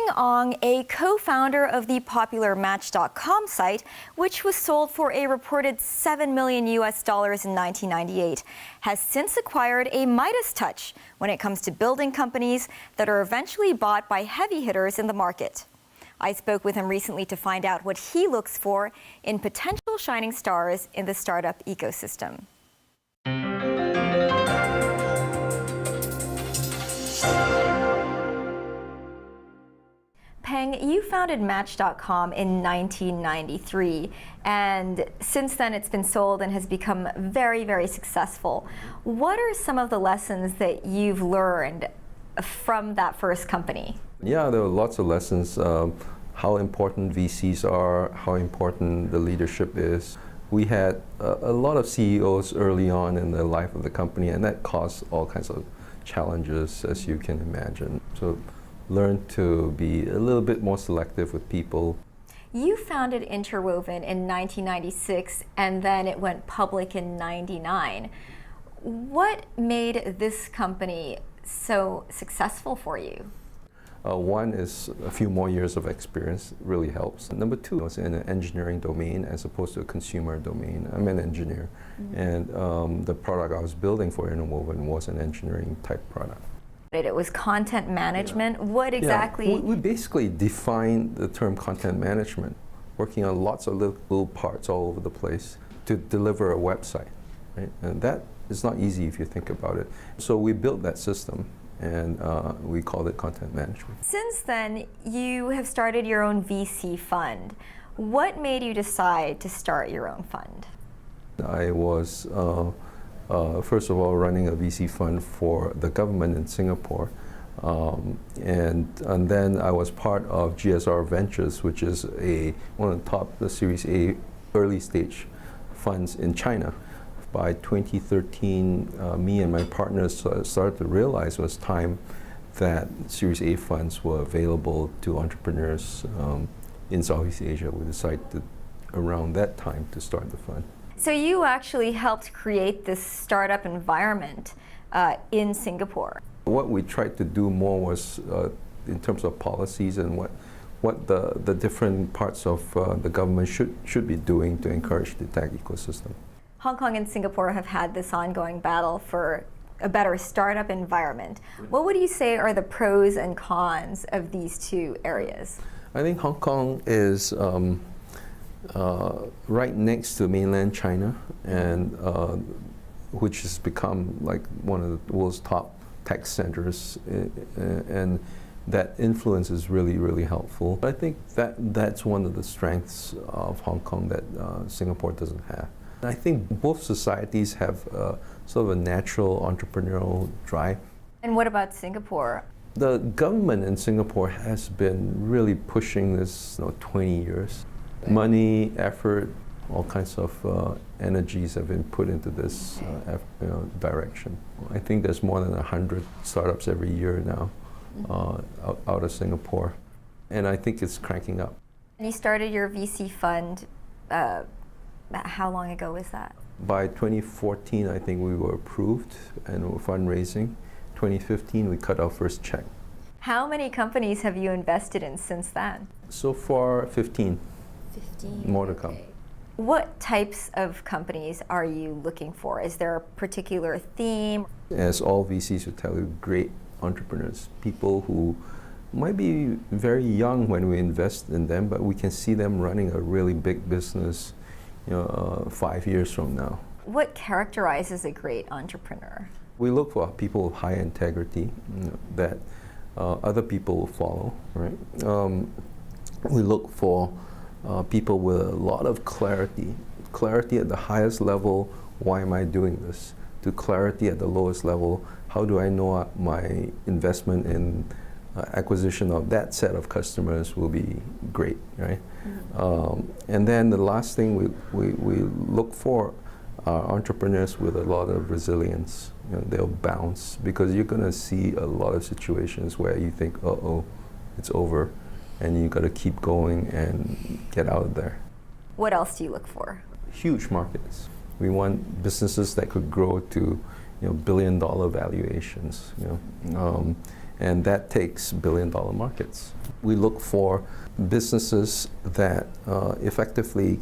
Peng Ong, a co-founder of the popular Match.com site, which was sold for a reported $7 million in 1998, has since acquired a Midas touch when it comes to building companies that are eventually bought by heavy hitters in the market. I spoke with him recently to find out what he looks for in potential shining stars in the startup ecosystem. Peng, you founded Match.com in 1993, and since then it's been sold and has become very, very successful. What are some of the lessons that you've learned from that first company? Yeah, there are lots of lessons. How important VCs are, how important the leadership is. We had a lot of CEOs early on in the life of the company, and that caused all kinds of challenges, as you can imagine. So learn to be a little bit more selective with people. You founded Interwoven in 1996, and then it went public in 99. What made this company so successful for you? One is a few more years of experience really helps. Number two was in an engineering domain as opposed to a consumer domain. I'm an engineer, and the product I was building for Interwoven was an engineering type product. It was content management. Yeah. What exactly? Yeah. We basically defined the term content management, working on lots of little parts all over the place to deliver a website, right? And that is not easy if you think about it. So we built that system, and we called it content management. Since then, you have started your own VC fund. What made you decide to start your own fund? I was first of all running a VC fund for the government in Singapore, and then I was part of GSR Ventures, which is one of the top Series A early stage funds in China. By 2013, me and my partners started to realize it was time that Series A funds were available to entrepreneurs in Southeast Asia. We decided around that time to start the fund. So you actually helped create this startup environment in Singapore. What we tried to do more was in terms of policies and what the different parts of the government should be doing to encourage the tech ecosystem. Hong Kong and Singapore have had this ongoing battle for a better startup environment. What would you say are the pros and cons of these two areas? I think Hong Kong is right next to mainland China, and which has become like one of the world's top tech centers, and that influence is really, really helpful. I think that's one of the strengths of Hong Kong that Singapore doesn't have. I think both societies have sort of a natural entrepreneurial drive. And what about Singapore? The government in Singapore has been really pushing this 20 years. Money, effort, all kinds of energies have been put into this direction. I think there's more than 100 startups every year now out of Singapore, and I think it's cranking up. You started your VC fund, how long ago was that? By 2014, I think we were approved and we were fundraising. 2015, we cut our first check. How many companies have you invested in since then? So far, 15. 15. More to come. What types of companies are you looking for? Is there a particular theme? As all VCs would tell you, great entrepreneurs, people who might be very young when we invest in them, but we can see them running a really big business 5 years from now. What characterizes a great entrepreneur? We look for people with high integrity that other people will follow, right? We look for people with a lot of clarity at the highest level, why am I doing this? To clarity at the lowest level, how do I know my investment in acquisition of that set of customers will be great, right? And then the last thing we look for are entrepreneurs with a lot of resilience. They'll bounce, because you're going to see a lot of situations where you think, uh-oh, it's over, and you got to keep going and get out of there. What else do you look for? Huge markets. We want businesses that could grow to billion-dollar valuations. And that takes billion-dollar markets. We look for businesses that effectively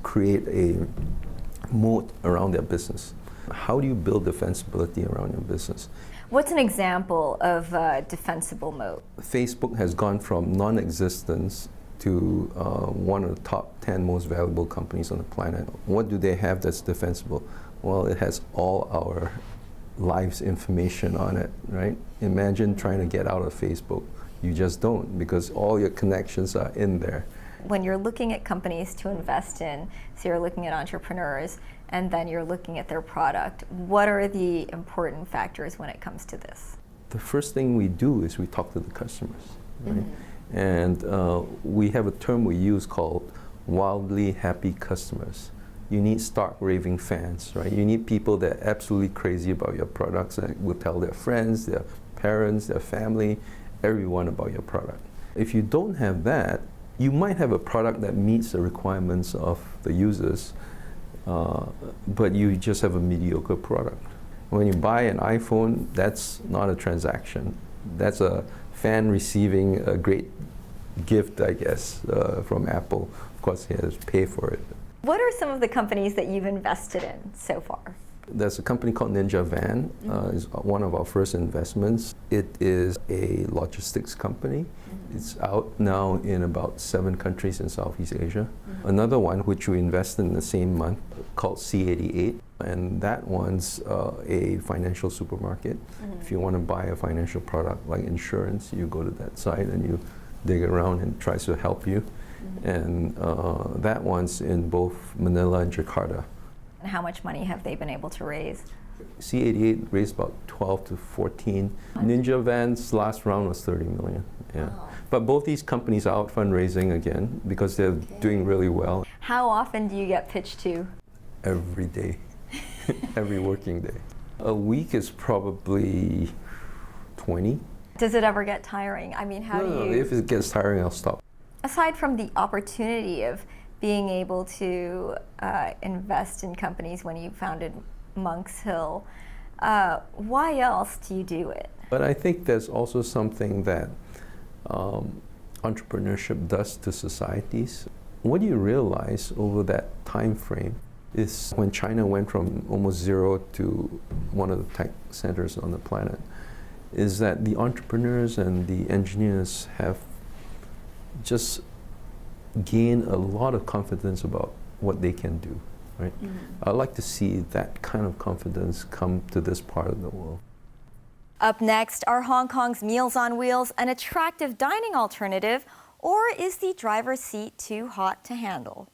create a moat around their business. How do you build defensibility around your business? What's an example of a defensible moat? Facebook has gone from non-existence to one of the top 10 most valuable companies on the planet. What do they have that's defensible? Well, it has all our lives information on it, right? Imagine trying to get out of Facebook. You just don't, because all your connections are in there. When you're looking at companies to invest in, so you're looking at entrepreneurs, and then you're looking at their product, what are the important factors when it comes to this? The first thing we do is we talk to the customers, right? And we have a term we use called wildly happy customers. You need stark raving fans, right? You need people that are absolutely crazy about your products and will tell their friends, their parents, their family, everyone about your product. If you don't have that, you might have a product that meets the requirements of the users, but you just have a mediocre product. When you buy an iPhone, that's not a transaction. That's a fan receiving a great gift, I guess, from Apple. Of course, he has to pay for it. What are some of the companies that you've invested in so far? There's a company called Ninja Van. Is one of our first investments. It is a logistics company. It's out now in about 7 countries in Southeast Asia. Another one, which we invested in the same month, called C88. And that one's a financial supermarket. If you want to buy a financial product like insurance, you go to that site and you dig around and tries to help you. And that one's in both Manila and Jakarta. And how much money have they been able to raise? C88 raised about 12 to 14. Ninja Van's last round was 30 million. Yeah. Wow. But both these companies are out fundraising again because they're doing really well. How often do you get pitched to? Every day, every working day. A week is probably 20. Does it ever get tiring? I mean, how do you... If it gets tiring, I'll stop. Aside from the opportunity of being able to invest in companies when you founded Monk's Hill, why else do you do it? But I think there's also something that entrepreneurship does to societies. What you realize over that time frame is when China went from almost zero to one of the tech centers on the planet, is that the entrepreneurs and the engineers have just gained a lot of confidence about what they can do, right? I'd like to see that kind of confidence come to this part of the world. Up next, are Hong Kong's Meals on Wheels an attractive dining alternative, or is the driver's seat too hot to handle?